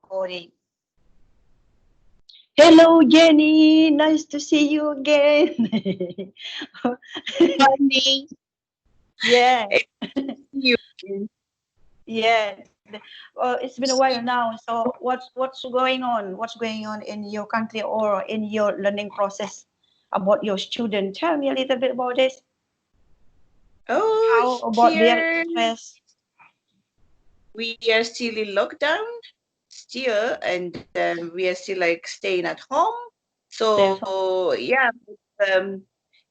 recording. Hello, Jenny. Nice to see you again. Morning. Yeah, You. yeah. It's been a while now. So, what's going on? What's going on in your country or in your learning process about your student? Tell me a little bit about this. Oh, How about their here interest? we are still in lockdown, still, and we are still like staying at home. There's So yeah, um,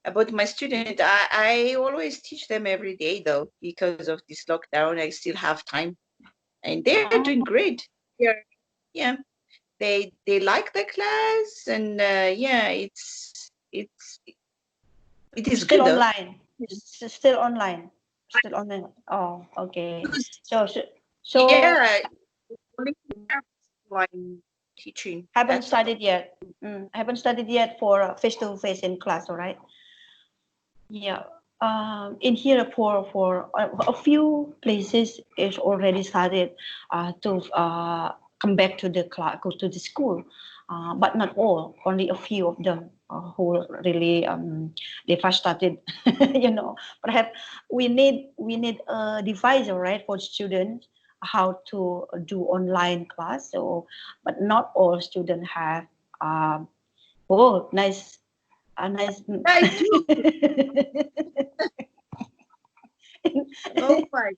about my student, I always teach them every day though because of this lockdown. I still have time, and they're doing oh, great. Yeah, yeah. They like the class, and yeah, it is still good though. online. Still online. Still online. Oh, okay. So, so, so Yeah, only online teaching. haven't That's all. studied yet. Haven't studied yet for face to face in class. All right. Yeah. In here for a few places is already started to come back to the class, go to the school, but not all. Only a few of them who really they first started. you know, perhaps we need a device, all right, for students how to do online class. So, but not all students have. Um, oh, nice, a nice. I do. Oh my.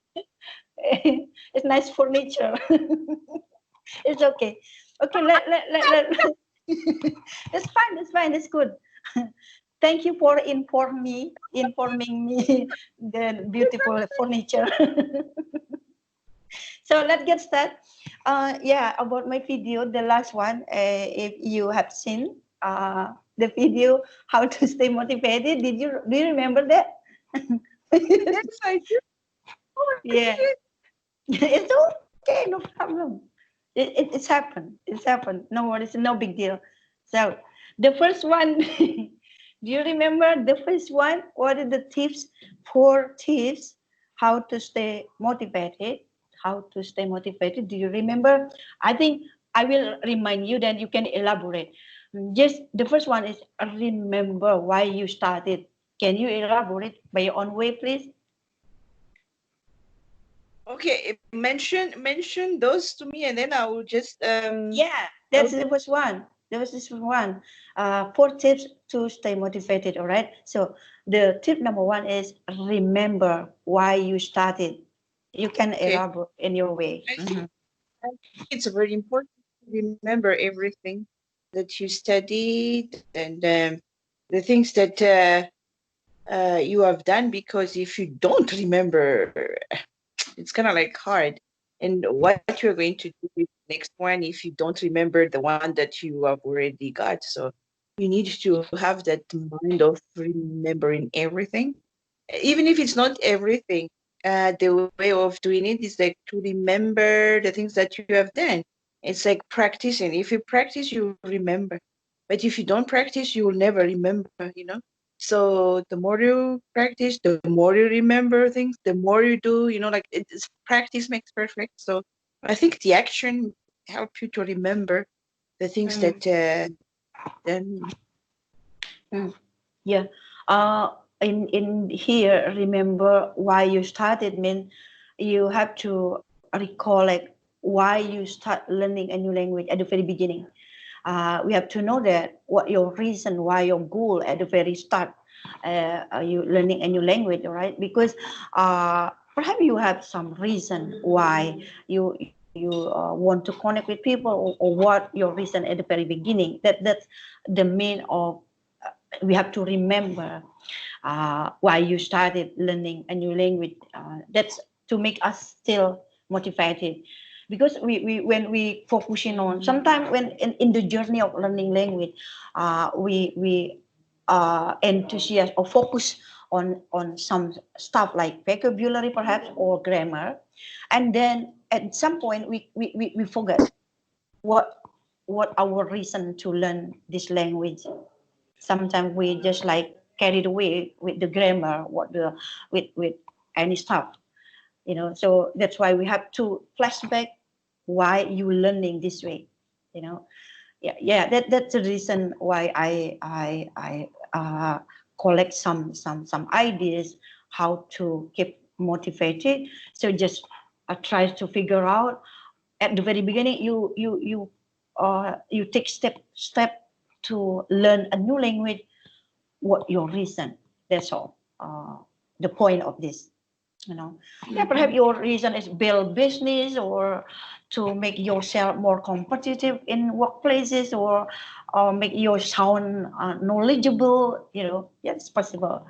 It's nice furniture. It's okay. Okay, let. It's fine. It's fine. It's good. Thank you for informing me the beautiful furniture. So let's get started. Yeah, about my video, the last one. If you have seen the video, how to stay motivated. Do you remember that? Yes, I do. Oh my Yeah. goodness. It's okay, no problem. It's happened. It's happened. No worries, no big deal. So the first one, do you remember the first one? What are the tips? 4 tips how to stay motivated. How to stay motivated. Do you remember? I think I will remind you, then you can elaborate. Just the first one is remember why you started. Can you elaborate by your own way, please? Okay, mention those to me, and then I will just Yeah, I that's will the just first one. That was this one. 4 tips to stay motivated. All right. So the tip number one is remember why you started. You can okay. elaborate in your way. I think it's very important to remember everything that you studied and the things that you have done, because if you don't remember, it's kind of like hard. And what you're going to do with the next one if you don't remember the one that you have already got. So you need to have that mind of remembering everything, even if it's not everything. The way of doing it is like to remember the things that you have done. It's like practicing. If you practice, you will remember. But if you don't practice, you will never remember. So the more you practice, the more you remember things, the more you do, like practice makes perfect. So I think the action help you to remember the things that Mm, then mm. Yeah. Uh, in here, remember why you started. Mean you have to recollect why you start learning a new language at the very beginning. We have to know that what your reason, why your goal at the very start, are you learning a new language, all right? Because perhaps you have some reason why you want to connect with people, or what your reason at the very beginning. That's the main of. We have to remember why you started learning a new language. That's to make us still motivated, because we when we focusing on sometimes when in the journey of learning language, we enthusiast or focus on some stuff like vocabulary perhaps or grammar, and then at some point we forget what what our reason to learn this language. Sometimes we just like carried away with the grammar, what the with any stuff. So that's why we have to flashback, why you learning this way, you know. Yeah, that's the reason why I collect some ideas how to keep motivated. So just try to figure out at the very beginning, you take step to learn a new language. What your reason? That's all. The point of this, you know. Yeah, perhaps your reason is build business or to make yourself more competitive in workplaces, or make your sound knowledgeable, you know. Yeah, it's possible.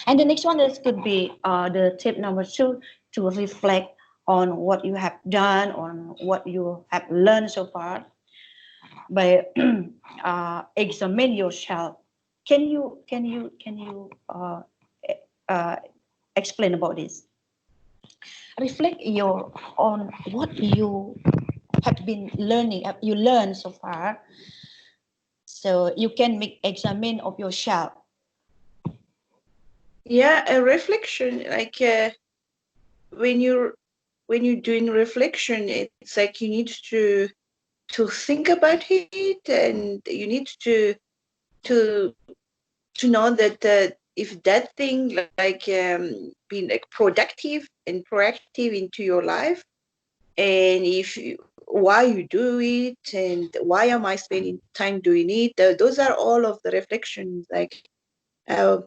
And the next one is could be the tip number 2, to reflect on what you have done, on what you have learned so far, by examine yourself. Can you uh, explain about this? Reflect your on what you have been learning, you learned so far, so you can make examine of yourself. Yeah, a reflection, like when you're doing reflection, it's like you need to think about it, and you need to to know that if that thing, like being like productive and proactive into your life, and if you, why you do it, and why am I spending time doing it, those are all of the reflections, like uh,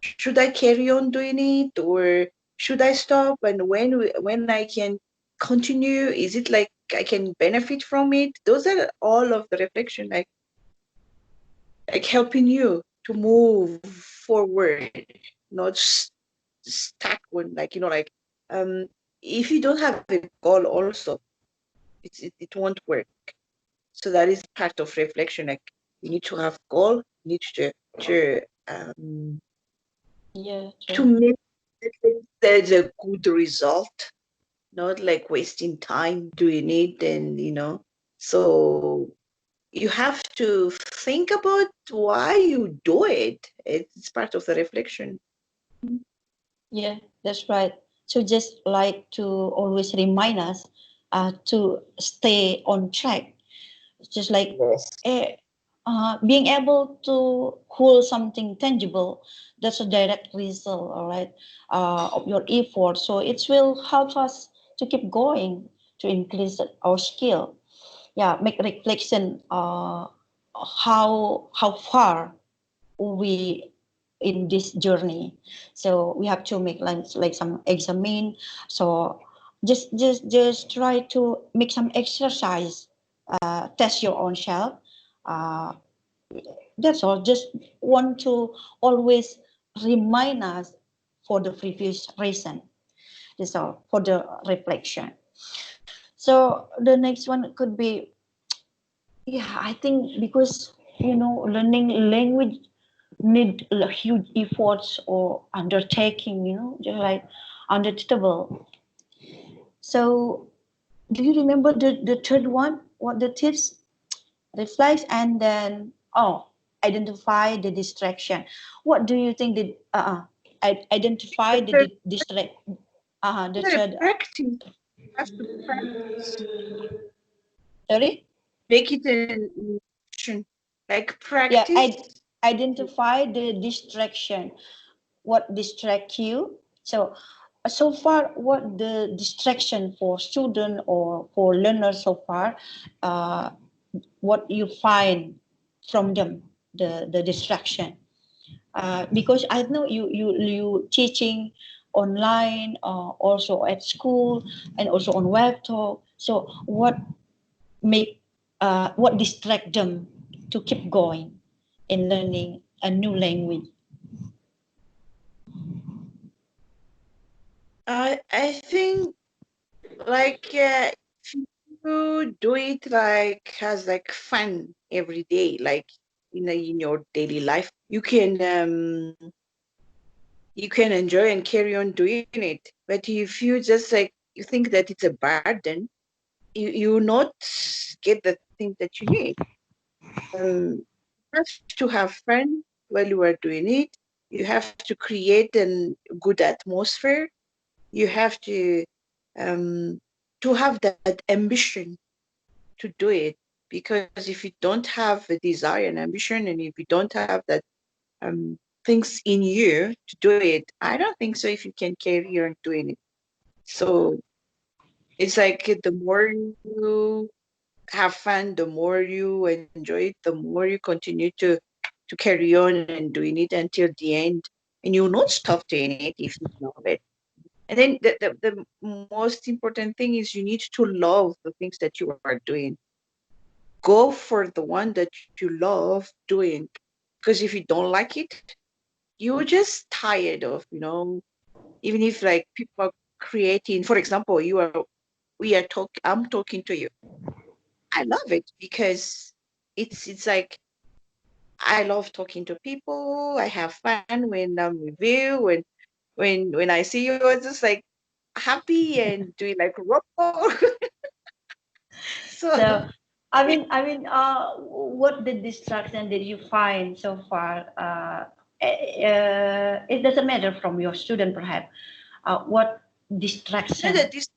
should I carry on doing it, or should I stop, and when I can continue, is it like I can benefit from it? Those are all of the reflection, like helping you to move forward, not stuck on, like, like if you don't have a goal also, it won't work. So that is part of reflection, like you need to have goal, you need to um Yeah, to true. make there's a good result, not like wasting time doing it, and so you have to think about why you do it. It's part of the reflection. Yeah, that's right. So just like to always remind us to stay on track. It's just like Yes. being able to hold something tangible. That's a direct result, all right, of your effort. So it will help us to keep going, to increase our skill. Yeah, make reflection how far we in this journey. So we have to make like some examine. So just try to make some exercise, test your own self. uh, that's all. Just want to always remind us for the previous reason. That's all for the reflection. So the next one could be, yeah, I think because learning language need huge efforts or undertaking, just like understandable. So do you remember the third one? What the tips? Reflect and then identify the distraction. What do you think identify the The distract? The third, third. practice. You have to practice. Sorry. Make it an action. Like Yeah, practice. I identify the distraction. What distract you? So far, what the distraction for student or for learners so far, uh, what you find from them, the distraction. Because I know you teaching online, also at school and also on web talk. So what distract them to keep going in learning a new language? I think, like if you do it like as like fun every day, like in your daily life, you can enjoy and carry on doing it. But if you just like you think that it's a burden, you not get the thing that you need. You have to have fun while you are doing it. You have to create a good atmosphere. You have um, to have that ambition to do it. Because if you don't have a desire and ambition, and if you don't have that things in you to do it, I don't think so if you can carry on doing it. So it's like the more you have fun, the more you enjoy it, the more you continue to carry on and doing it until the end. And you will not stop doing it if you love it. And then the most important thing is you need to love the things that you are doing. Go for the one that you love doing. Because if you don't like it, you're just tired of, even if like people are creating, for example, I'm talking to you. I love it because it's like I love talking to people. I have fun when I'm with you. When I see you, it's just like happy and doing like robo. So So, what the distraction did you find so far? It doesn't matter from your student, perhaps. What distraction that this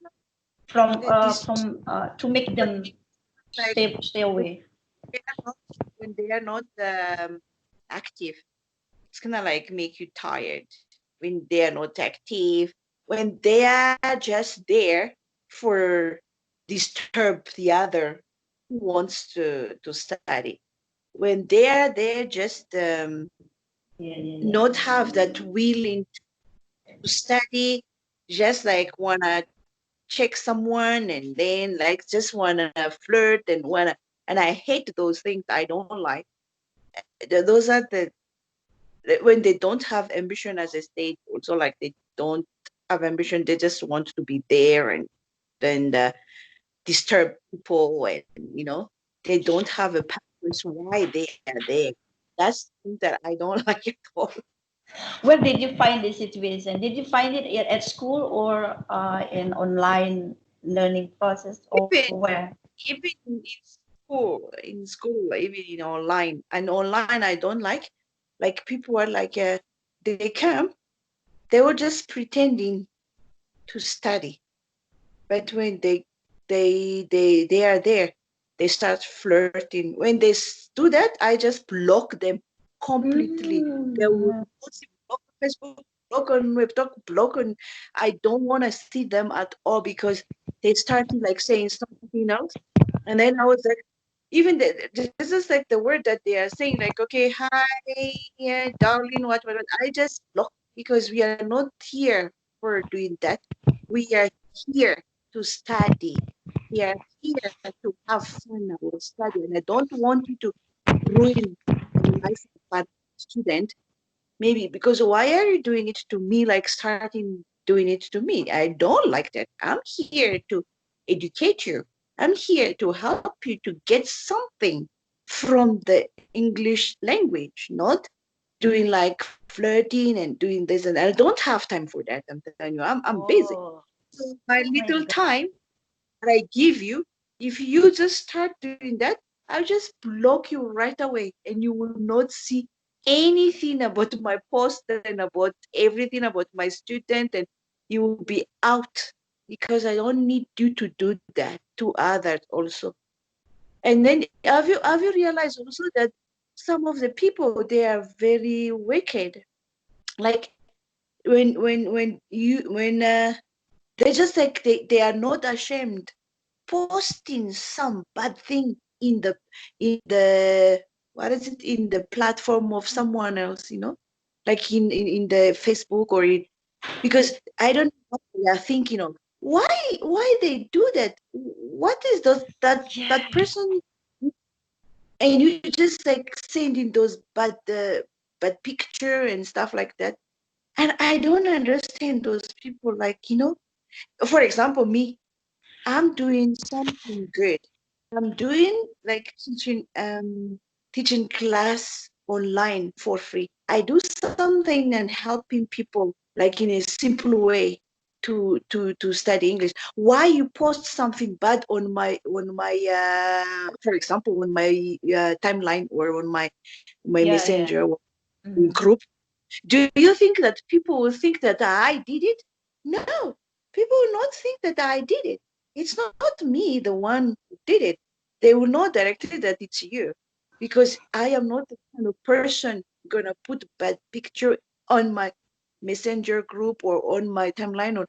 to make them like stay away? they are not, when they are not active, it's gonna like make you tired. When they are not active, when they are just there for disturb the other who wants to study. When they are there, just Yeah. not have that willing to study, just like wanna check someone and then like just wanna flirt and wanna, and I hate those things. I don't like. Those are when they don't have ambition as a state. Also, like they don't have ambition. They just want to be there and then disturb people, and they don't have a purpose why they are there. That's something that I don't like at all. Where did you find this situation? Did you find it at school or in online learning process or Even where? even in school, even in online. And online, I don't like people are like they come, they were just pretending to study, but when they are there, they start flirting. When they do that, I just block them completely. They will Mm, block on Facebook, block on WebTalk, block on. I don't want to see them at all because they started like saying something else, and then I was like, even this is like the word that they are saying, like, okay, hi, yeah, darling, what. I just block because we are not here for doing that. We are here to study. We are here to have fun about study. And I don't want you to ruin the life of a student. Maybe because why are you doing it to me, like starting doing it to me? I don't like that. I'm here to educate you. I'm here to help you to get something from the English language, not doing like flirting and doing this. And I don't have time for that. I'm telling you, I'm busy. oh, So my oh my little God. time that I give you, if you just start doing that, I'll just block you right away and you will not see anything about my post and about everything about my student, and you will be out because I don't need you to do that to others also. And then have you realized also that some of the people, they are very wicked. Like when they just like they are not ashamed posting some bad thing in the what is it, in the platform of someone else, like in the Facebook or in, because I don't know what they are thinking of. Why they do that? What is Yeah. that person, and you just like sending those bad picture and stuff like that. And I don't understand those people, like, for example, me, I'm doing something good. I'm doing like teaching class online for free. I do something and helping people like in a simple way to study English. Why you post something bad on my for example, on my timeline or on my Yeah. messenger Mhm. group? Do you think that people will think that I did it? No, people will not think that I did it. it's not me, the one who did it. They will know directly that it's you, because I am not the kind of person gonna put bad picture on my messenger group or on my timeline. Or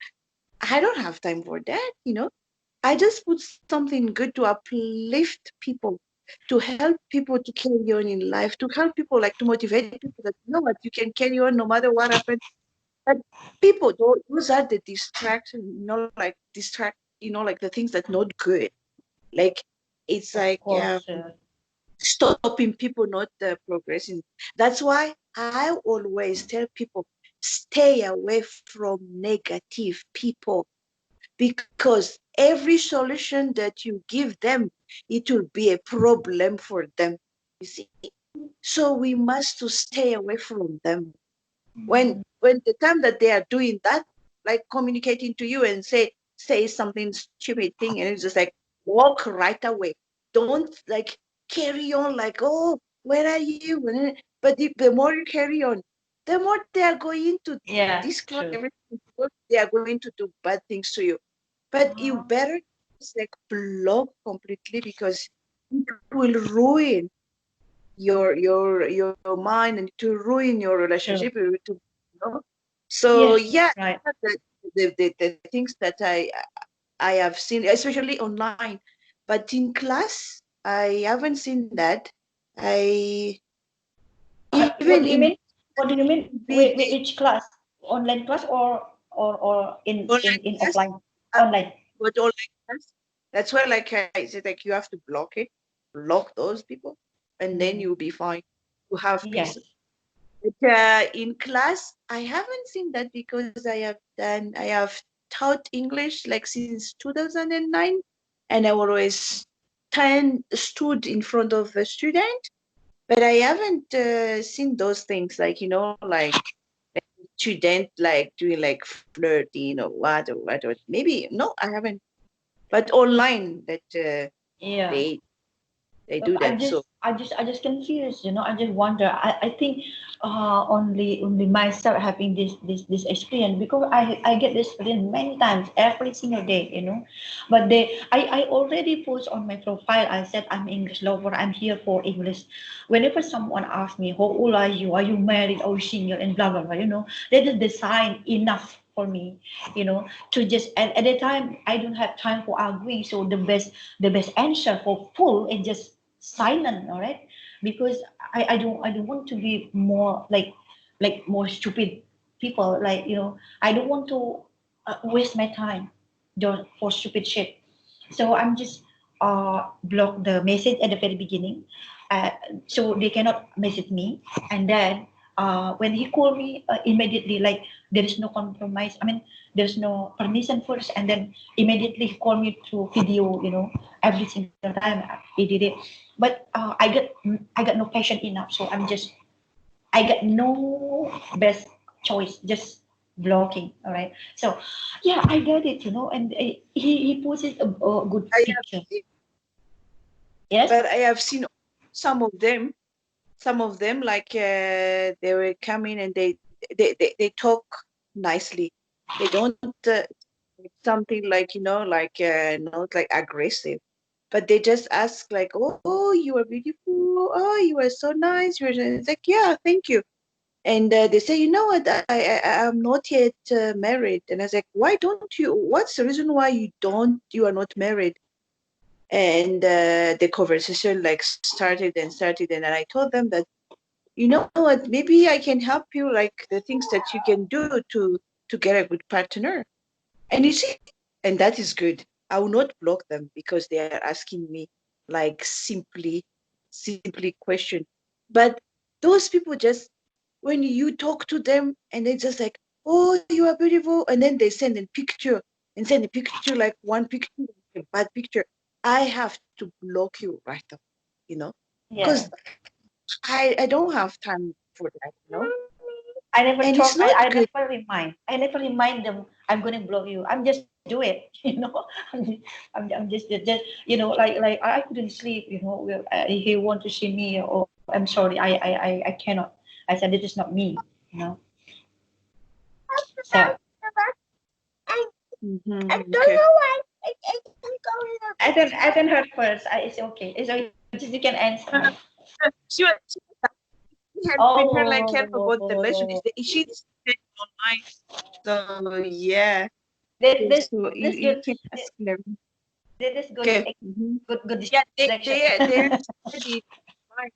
I don't have time for that, you know. I just put something good to uplift people, to help people to carry on in life, to help people, like to motivate people that you know what, you can carry on no matter what happens. But people, those are the distraction, you know, like distract, you know, like the things that not good. Like it's Of like course. stopping people not progressing. That's why I always tell people stay away from negative people, because every solution that you give them, it will be a problem for them. You see, so we must to stay away from them. When the time that they are doing that, like communicating to you and say something stupid thing, and it's just like walk right away. Don't like carry on like, oh, where are you? But if the more you carry on, the more they are going to Yeah, destroy true. everything. They are going to do bad things to you. But you better just like block completely, because it will ruin your mind, and to ruin your True. relationship to, you know. So Yes, yeah, right. the things that I have seen, especially online, but in class I haven't seen that. I What even do you in mean? What do you mean? the Which class? Online class or online in class, offline? uh, Online. but online class, that's why like I said, like you have to block it, block those people, and then Mm. you'll be fine. You have peace. Yes. But in class, I haven't seen that, because I have taught English like since 2009, and I always stood in front of a student, but I haven't seen those things, like, you know, like student like doing like flirting or what, or maybe, no, I haven't, but online that Yeah. they do that. So I just confused, you know. I just wonder. I think only myself having this experience, because I get this experience many times every single day, you know. But I already post on my profile. I said I'm English lover. I'm here for English. Whenever someone asks me, how old are you? Are you married or single? And blah blah blah. You know, that is the sign enough for me, you know, to just at the time I don't have time for arguing. So the best answer for full is just silent, all right? Because I don't want to be more like more stupid people, like, you know. I don't want to waste my time for stupid shit. So I'm just block the message at the very beginning, uh, so they cannot message me. And then when he called me, immediately, like, there is no compromise, I mean, there's no permission first, and then immediately he called me through video, you know. Every single time he did it. But I got no passion enough, so I got no best choice, just blocking. All right. So yeah, I get it, you know. And he poses a good I picture. have, Yes. but I have seen some of them like they will come in and they talk nicely. They don't something like, you know, like not like aggressive, but they just ask like, oh, you are beautiful, oh, you are so nice, you're it's like, yeah, thank you. And they say, you know what, I'm not yet married. And I was like, why don't you, what's the reason why you are not married? And the conversation like started, and I told them that, you know what, maybe I can help you, like the things that you can do to get a good partner. And you see, and that is good. I will not block them because they are asking me like simply question. But those people just, when you talk to them and they just like, oh, you are beautiful, and then they send a picture, like one picture, a bad picture, I have to block you right up, you know, Yeah. because I don't have time for that, you know, I never and it's talk. not I good. never remind. I never remind them. I'm gonna block you. I'm just do it. You know. I'm just you know, like I couldn't sleep. You know, he want to see me. Oh, I'm sorry. I cannot. I said it is not me. You know. So Mhm, okay. I can heard first. It's okay. It's okay. You can answer. She had been her like help about the lesson. Oh, She's online. So yeah. this So this you good. can ask them. This is good. Okay. Mhm. Good Yeah, distraction. they studied like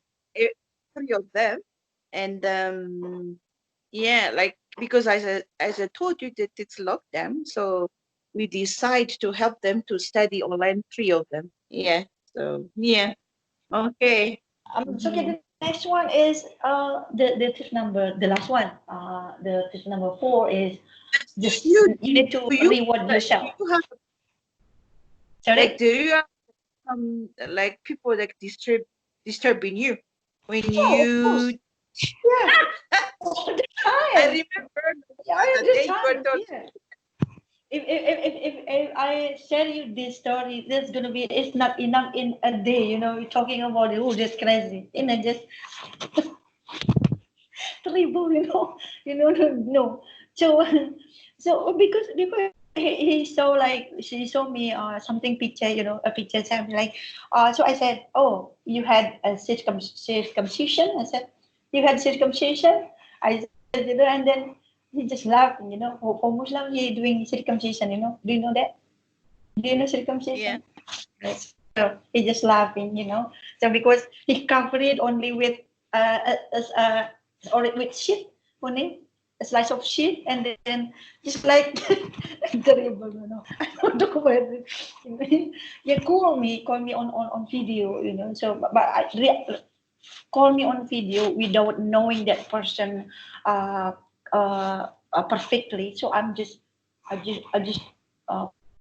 three of them, and yeah, like because as I told you that it's lockdown, so we decide to help them to study online. Three of them. Yeah. So yeah. Okay. So okay, Mhm. the next one is the tip number, the last one. The tip number 4 is just you need to Do you reward yourself. have like Sorry. do you have some like people like disturbing you when Oh, of course. you Yeah. All the I time. remember Yeah, all the the day you were time. told Yeah. If I share you this story, there's gonna be it's not enough in a day. You're talking about it. Oh, that's crazy. Just terrible. No. So so because he saw like she showed me something picture. A picture something like so I said, oh, you had a circumcision. I said, you had circumcision. I said, and then he just laughed. For Muslim he doing circumcision. Do you know that? Do you know yeah. circumcision? Yes. So he just laughing. So because he covered it only with or with shit only a slice of shit, and then just like terrible. I don't know whether yeah, call me on video. So but call me on video without knowing that person uh, perfectly. So I just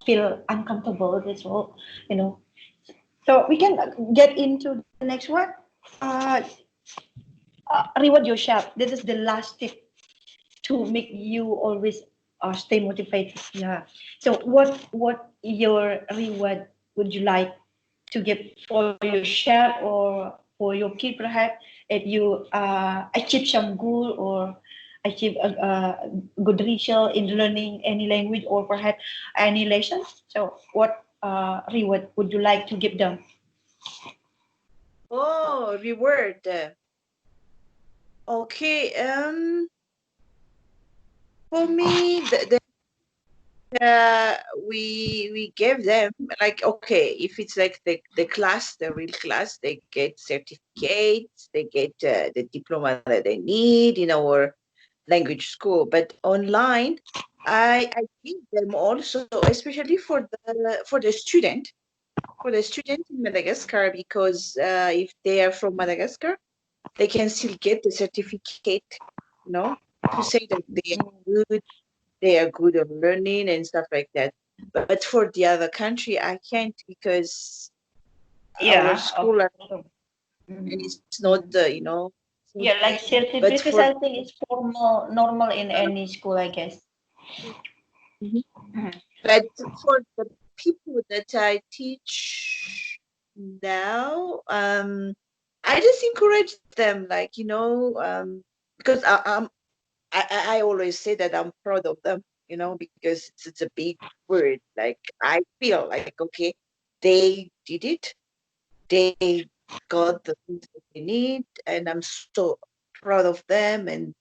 feel uncomfortable. That's all. You know. So we can get into the next one. Uh, Reward yourself. This is the last tip to make you always stay motivated. Yeah. So what your reward would you like to give for yourself or for your kid perhaps if you achieve some goal or achieve a good result in learning any language or perhaps any lessons? So what reward would you like to give them? Oh, reward. Okay. For me, uh, we gave them like okay, if it's like the class, the real class, they get certificates, they get the diploma that they need in our language school. But online, I give them also, especially for the student in Madagascar, because if they are from Madagascar, they can still get the certificate, you know, to say that they are good at learning and stuff like that. But for the other country, I can't because our Yeah. school and Mhm. it's not, it's Yeah, like okay. But certificate, for I think it's normal in any school, I guess. Mhm. Mhm. but for the people that I teach now, I just encourage them, like because I always say that I'm proud of them, because it's a big word. Like I feel like okay, they did it. They got the things that they need, and I'm so proud of them. And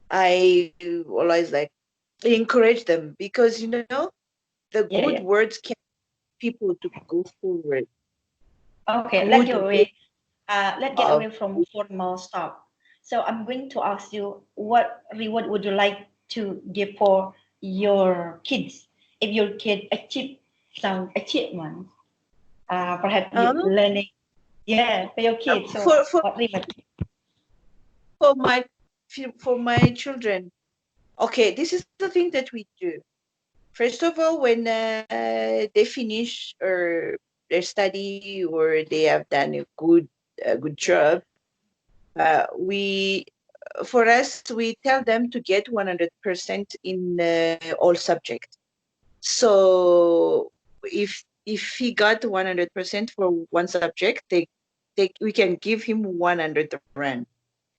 I always like encourage them because the Yeah, good yeah. words can people to go forward. Okay, Good words let's get of away from formal stuff. So I'm going to ask you, what reward would you like to give for your kids if your kid achieve some achievement, perhaps um learning, yeah, for your kids. So for for what reward? for my for my children. Okay, this is the thing that we do. First of all, when they finish or their study or they have done a good job, we for us we tell them to get 100% in all subjects. So if he got 100% for one subject, we can give him 100 rand,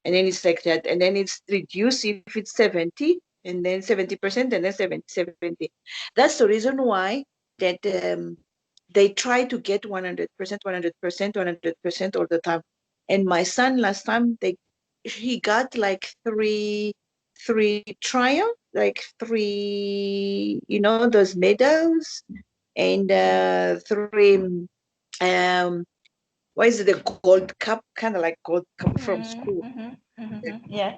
and then it's like that, and then it's reduced if it's 70, and then 70%, and then 70. That's the reason why that they try to get 100%, 100%, 100% all the time. And my son last time he got like three triumph, like three, those medals, and three what is it, the gold cup, kind of like gold cup from school. Yeah.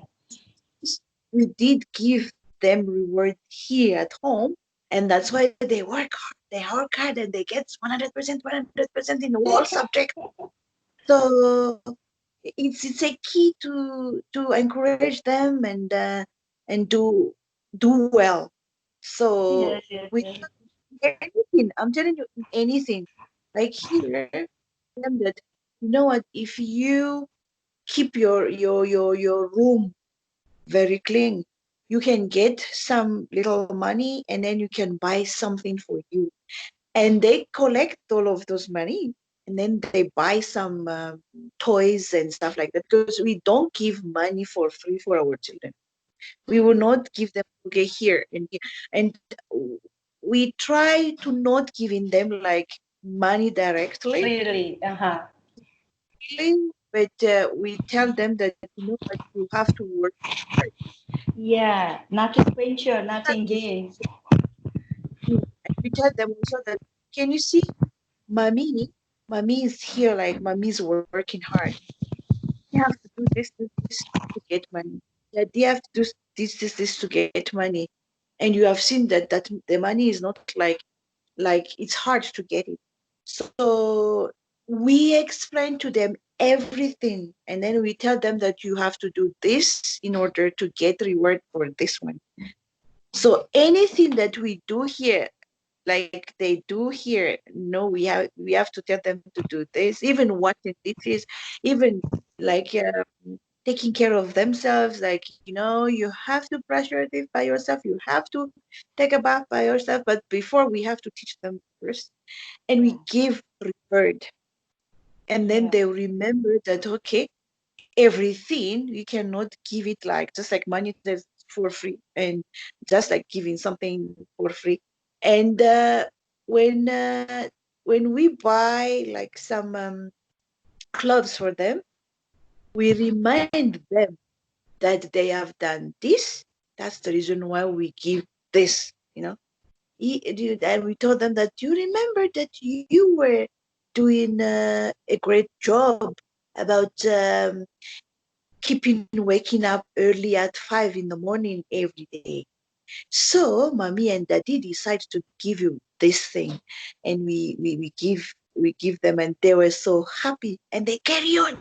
We did give them reward here at home, and that's why they work hard. They work hard and they get 100%, 100% in all subjects. So it's a key to encourage them and do well. So Yes, yes, with yes. anything, I'm telling you, anything like here, them that you know what, if you keep your room very clean, you can get some little money and then you can buy something for you. And they collect all of those money and then they buy some toys and stuff like that, because we don't give money for free for our children. We will not give them, okay, here and here. And we try to not giving them like money directly, Really. but we tell them that, what, you have to work hard. Yeah. Nothing venture, nothing gain. We tell them also that, can you see, mommy is here, like mommy's working hard. You have to do this to get money. That they have to do this to get money. And you have seen that the money is not like it's hard to get it. So we explain to them everything, and then we tell them that you have to do this in order to get reward for this one. So anything that we do here, like they do here, no, we have to tell them to do this, even washing dishes, even like taking care of themselves, like, you have to brush your teeth by yourself, you have to take a bath by yourself, but before we have to teach them first, and we give reward, and then Yeah. they remember that, okay, everything we cannot give it like just like money that's for free, and just like giving something for free. And when uh, when we buy like some clothes for them, we remind them that they have done this. That's the reason why we give this, and we told them that, you remember that you were doing a great job about waking up early at 5 in the morning every day. So mommy and daddy decide to give you this thing, and we give them, and they were so happy, and they carry on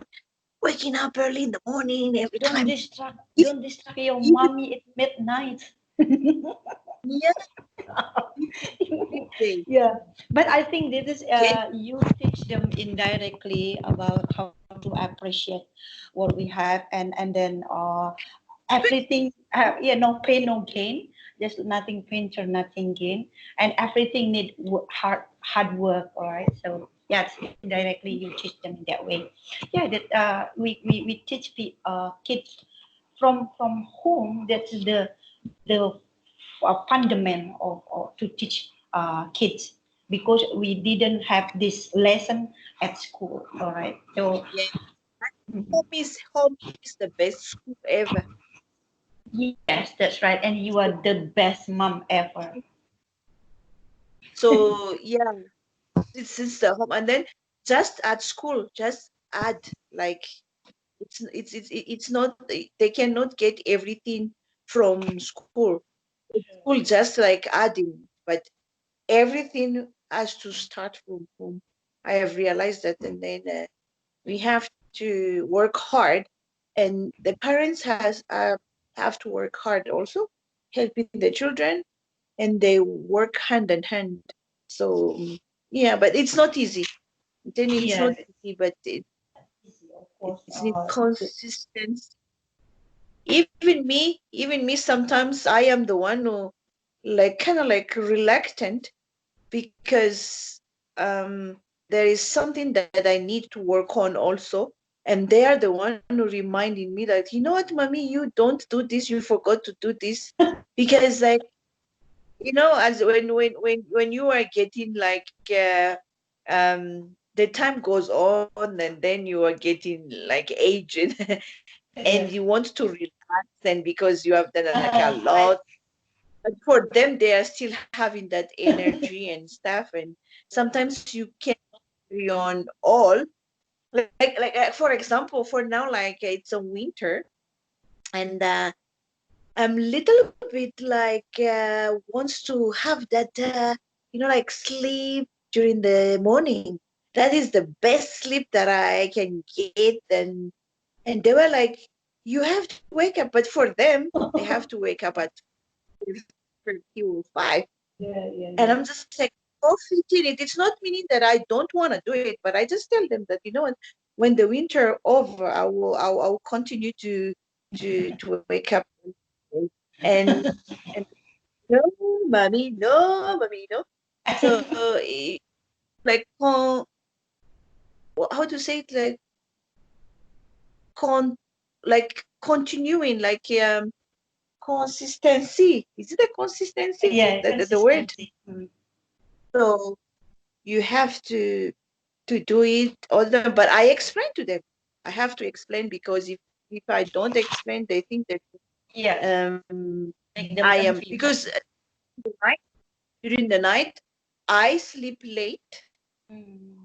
waking up early in the morning every Don't time. distract, If, don't distract your even mommy at midnight. yeah, if they Yeah, but I think this is get you teach them indirectly about how to appreciate what we have, and then everything, yeah, no pain no gain, just nothing venture nothing gain, and everything need hard work. All right, so yes, indirectly you teach them in that way. Yeah, that we teach kids from home. That's the fundament of to teach kids, because we didn't have this lesson at school. All right, so yeah, home is the best school ever. yes, that's right, and you are the best mom ever. So yeah, this is the home, and then just at school, just add like it's not, they cannot get everything from school. At school just like adding, but everything has to start from home. I have realized that, and then we have to work hard, and the parents have to work hard also, helping the children, and they work hand in hand. So yeah, but it's not easy. Then it's Yes, not easy, but easy, of course. it's need consistency. Even me, sometimes I am the one who like kind of like reluctant, because there is something that I need to work on also. And they are the one who reminding me that, you know what, mommy, you don't do this, you forgot to do this. Because like you know, as when you are getting like the time goes on, and then you are getting like aged, and Yes. you want to relax, and because you have done like a Uh, lot, but for them they are still having that energy and stuff, and sometimes you can't carry on all like for example, for now, like it's a winter, and I'm little bit like wants to have that like sleep during the morning. That is the best sleep that I can get. And they were like, you have to wake up, but for them they have to wake up at 4:30 or 5. yeah, yeah, And yeah. I'm just like, oh, fit in it. It's not meaning that I don't want to do it, but I just tell them that, you know what, when the winter over, I'll continue to wake up, and and no, mommy, no, mommy, no. So like how to say it, like con like continuing, like consistency. Is it a consistency? Yeah, The word. consistency. Mm. So you have to do it all the time. But I explain to them. I have to explain, because if I don't explain, they think that Yes, make them I am, confused. because the night, during the night I sleep late. Mm.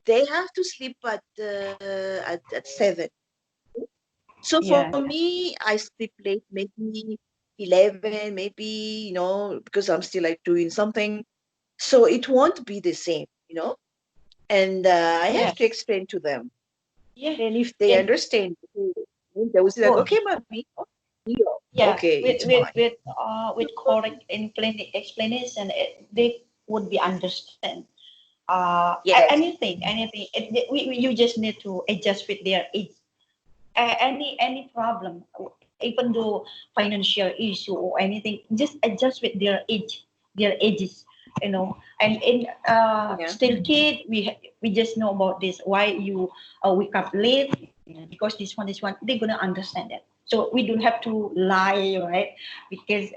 They have to sleep at 7. So for Yeah, me, I sleep late, maybe 11, maybe, because I'm still like doing something. So it won't be the same. And I have to yes, explain to them. yeah. And if they And understand, they will say like, oh, okay, mommy, yeah, okay, it's fine. with correct explanation, they would be understand. Yes. Anything. You just need to adjust with their age. Any problem, even though financial issue or anything, just adjust with their ages, and in Yeah. still kid, we just know about this, why you wake up late, because this one they're gonna understand that, so we don't have to lie, right? Because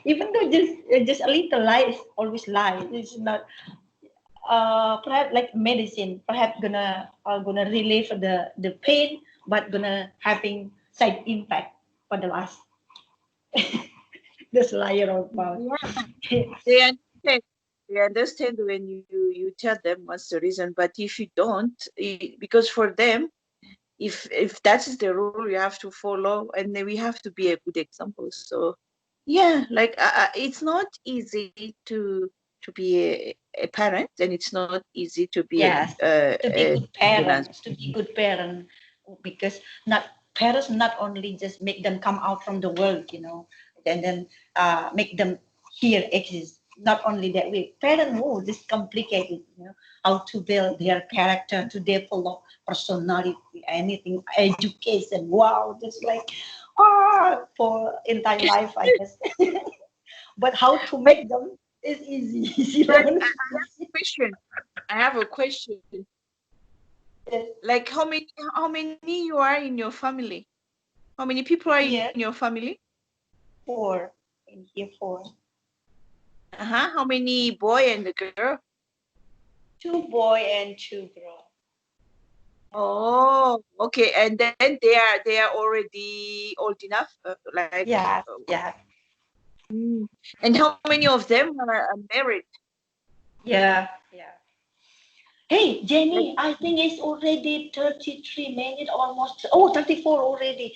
even though just a little lie is always lie, it's not perhaps like medicine, perhaps gonna relieve the pain, but gonna having side impact for the last. This layer of mouth. Yeah. They understand. They understand when you tell them what's the reason. But if you don't, because for them, if that is the rule, you have to follow, and then we have to be a good example. So yeah, like it's not easy to be a parent, and it's not easy to be Yes, to be a good freelance. parents, to be good parent, because not parents not only just make them come out from the world, and then make them here exist. Not only that way, parent, oh, this complicated, how to build their character, to develop personality, anything, education. Wow, just like for entire life, I guess. But how to But, make them is easy. Easy but learn. question. I have a question. Yes. Like how many you are in your family? How many people are in Here, your family? four. In here, four. Uh-huh. How many boy and the girl? Two boy and two girl. Oh, okay. And then they are already old enough, like. Yeah, yeah, Mm. And how many of them are married? yeah, yeah. Hey, Like, Jenny, I think it's already 33 minutes almost. Oh, 34 already.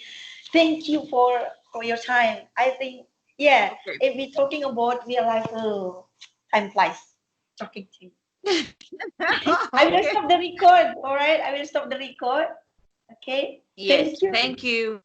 Thank you for your time. I think, yeah, okay. if we're talking about real life, oh, time flies. Talking to you. I will Okay. stop the record. All right, I will stop the record. Okay. Yes. Thank you. Thank you.